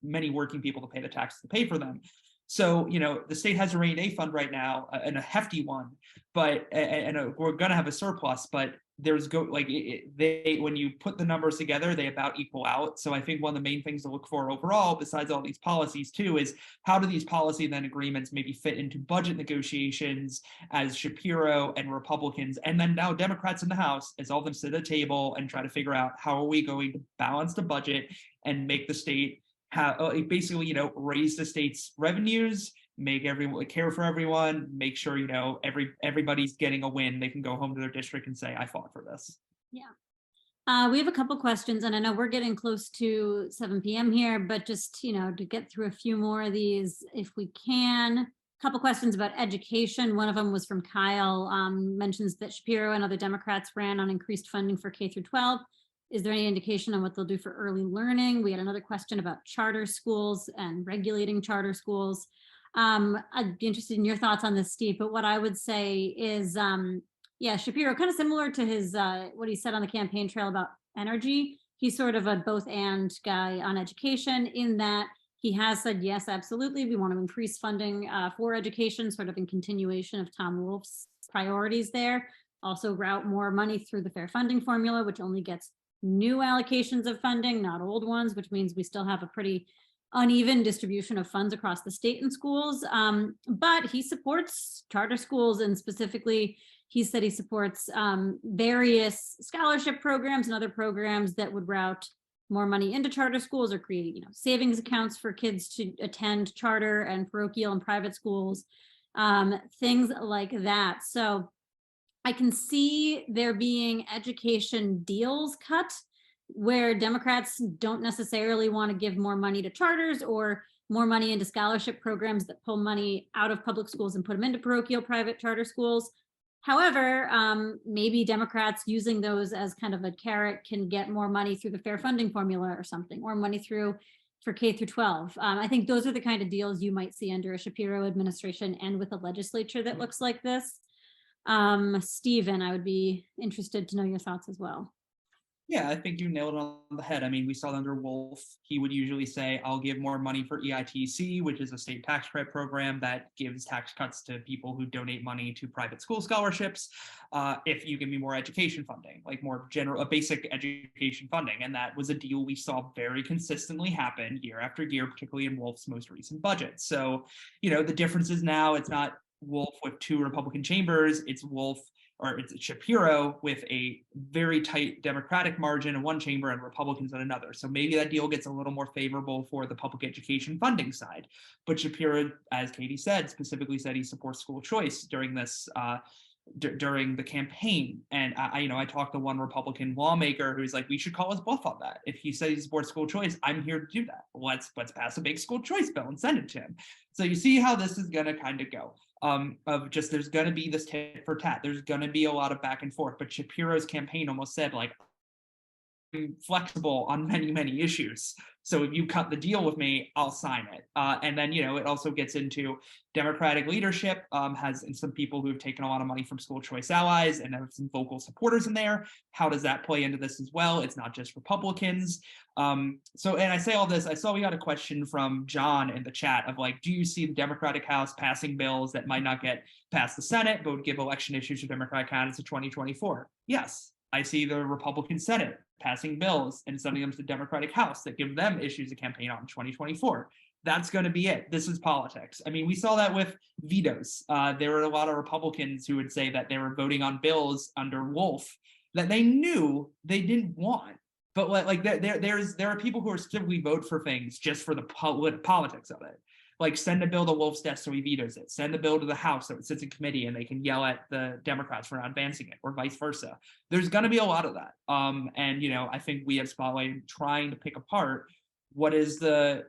many working people to pay the taxes to pay for them. So, the state has a rainy day fund right now, and a hefty one, but we're going to have a surplus, but when you put the numbers together, they about equal out. So I think one of the main things to look for overall, besides all these policies too, is how do these policy then agreements maybe fit into budget negotiations as Shapiro and Republicans, and then now Democrats in the House, as all of them sit at a table and try to figure out how are we going to balance the budget and make the state basically, raise the state's revenues, make everyone care for everyone, make sure, everybody's getting a win. They can go home to their district and say, I fought for this. Yeah. We have a couple questions, and I know we're getting close to 7 p.m. here, but just, to get through a few more of these, if we can. A couple questions about education. One of them was from Kyle, mentions that Shapiro and other Democrats ran on increased funding for K through 12. Is there any indication on what they'll do for early learning? We had another question about charter schools and regulating charter schools. I'd be interested in your thoughts on this, Steve, but what I would say is, Shapiro, kind of similar to his, what he said on the campaign trail about energy. He's sort of a both and guy on education, in that he has said, yes, absolutely, we want to increase funding for education, sort of in continuation of Tom Wolf's priorities there. Also route more money through the fair funding formula, which only gets new allocations of funding, not old ones, which means we still have a pretty uneven distribution of funds across the state and schools. But he supports charter schools, and specifically, he said he supports various scholarship programs and other programs that would route more money into charter schools, or create, savings accounts for kids to attend charter and parochial and private schools, things like that. So I can see there being education deals cut where Democrats don't necessarily want to give more money to charters or more money into scholarship programs that pull money out of public schools and put them into parochial private charter schools. However, maybe Democrats using those as kind of a carrot can get more money through the fair funding formula or something, or money through for K through 12. I think those are the kind of deals you might see under a Shapiro administration and with a legislature that looks like this. Stephen, I would be interested to know your thoughts as well. Yeah, I think you nailed it on the head. I mean, we saw under Wolf, he would usually say, I'll give more money for EITC, which is a state tax credit program that gives tax cuts to people who donate money to private school scholarships. If you give me more education funding, like more general, basic education funding. And that was a deal we saw very consistently happen year after year, particularly in Wolf's most recent budget. So, you know, the difference is now it's not Wolf with 2 Republican chambers, it's Wolf or it's Shapiro with a very tight Democratic margin in one chamber and Republicans in another. So maybe that deal gets a little more favorable for the public education funding side. But Shapiro, as Katie said, specifically said he supports school choice during this during the campaign. And I talked to one Republican lawmaker who's like, we should call his bluff on that. If he says he supports school choice, I'm here to do that. Let's pass a big school choice bill and send it to him. So you see how this is going to kind of go. Of just there's going to be this tit for tat. There's going to be a lot of back and forth. But Shapiro's campaign almost said, like, I'm flexible on many issues. So if you cut the deal with me, I'll sign it. And then, you know, it also gets into Democratic leadership has some people who have taken a lot of money from school choice allies and have some vocal supporters in there. How does that play into this as well? It's not just Republicans. And I say all this, I saw we got a question from John in the chat of like, do you see the Democratic House passing bills that might not get past the Senate, but would give election issues to Democratic candidates in 2024? Yes, I see the Republican Senate passing bills and sending them to the Democratic House that give them issues to campaign on in 2024. That's going to be it. This is politics. I mean, we saw that with vetoes. There were a lot of Republicans who would say that they were voting on bills under Wolf that they knew they didn't want. But like there are people who are specifically vote for things just for the politics of it. Like send a bill to Wolf's desk so he vetoes it. Send a bill to the House so it sits in committee and they can yell at the Democrats for not advancing it, or vice versa. There's going to be a lot of that. And you know, I think we at Spotlight trying to pick apart what is the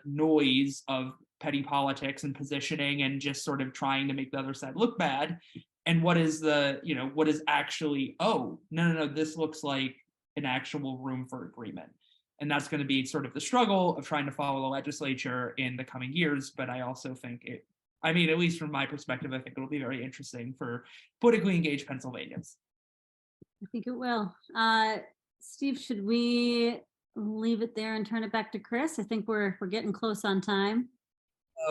noise of petty politics and positioning and just sort of trying to make the other side look bad, and what is what is actually, oh no, this looks like an actual room for agreement. And that's going to be sort of the struggle of trying to follow the legislature in the coming years. But I also think at least from my perspective, I think it'll be very interesting for politically engaged Pennsylvanians. I think it will. Steve, should we leave it there and turn it back to Chris? I think we're getting close on time.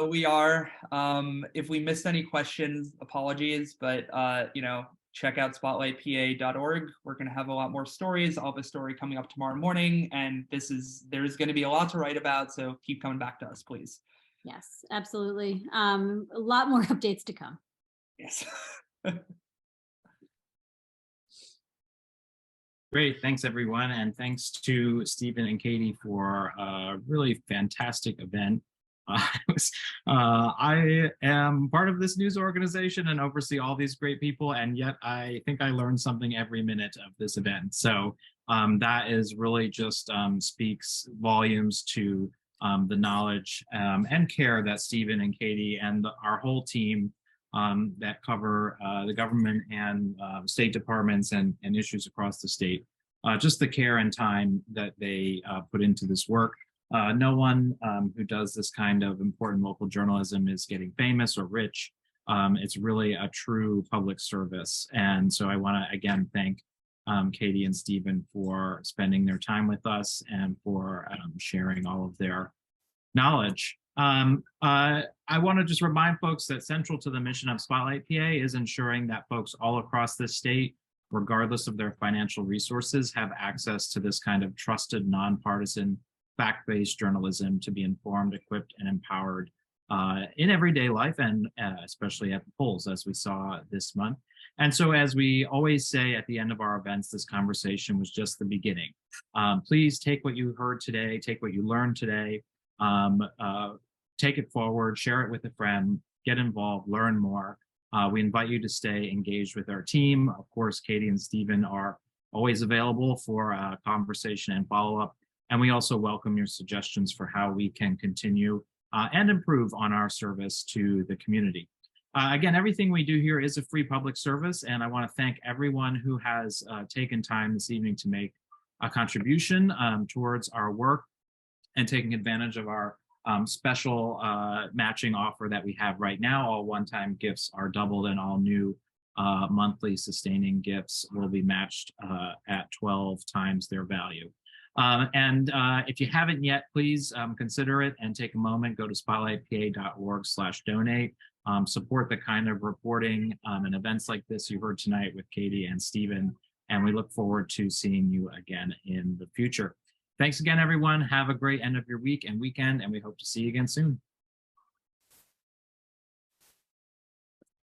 We are. If we missed any questions, apologies, but check out spotlightpa.org. We're going to have a lot more stories. I'll have a story coming up tomorrow morning, and there's going to be a lot to write about, so keep coming back to us, please. Yes, absolutely. A lot more updates to come. Yes. Great, thanks everyone, and thanks to Stephen and Katie for a really fantastic event. I am part of this news organization and oversee all these great people, and yet I think I learned something every minute of this event. So that is really just speaks volumes to the knowledge and care that Stephen and Katie and our whole team that cover the government and state departments and issues across the state, just the care and time that they put into this work. No one who does this kind of important local journalism is getting famous or rich. It's really a true public service. And so I want to again thank Katie and Stephen for spending their time with us and for sharing all of their knowledge. I want to just remind folks that central to the mission of Spotlight PA is ensuring that folks all across the state, regardless of their financial resources, have access to this kind of trusted, nonpartisan, fact-based journalism to be informed, equipped, and empowered in everyday life, and especially at the polls, as we saw this month. And so, as we always say at the end of our events, this conversation was just the beginning. Please take what you heard today, take what you learned today, take it forward, share it with a friend, get involved, learn more. We invite you to stay engaged with our team. Of course, Katie and Stephen are always available for a conversation and follow-up. And we also welcome your suggestions for how we can continue and improve on our service to the community. Again, everything we do here is a free public service, and I want to thank everyone who has taken time this evening to make a contribution towards our work. and taking advantage of our special matching offer that we have right now. All one-time gifts are doubled, and all new monthly sustaining gifts will be matched at 12 times their value. If you haven't yet, please consider it and take a moment. Go to spotlightpa.org/donate. Support the kind of reporting and events like this you heard tonight with Katie and Stephen, and we look forward to seeing you again in the future. Thanks again, everyone. Have a great end of your week and weekend, and we hope to see you again soon.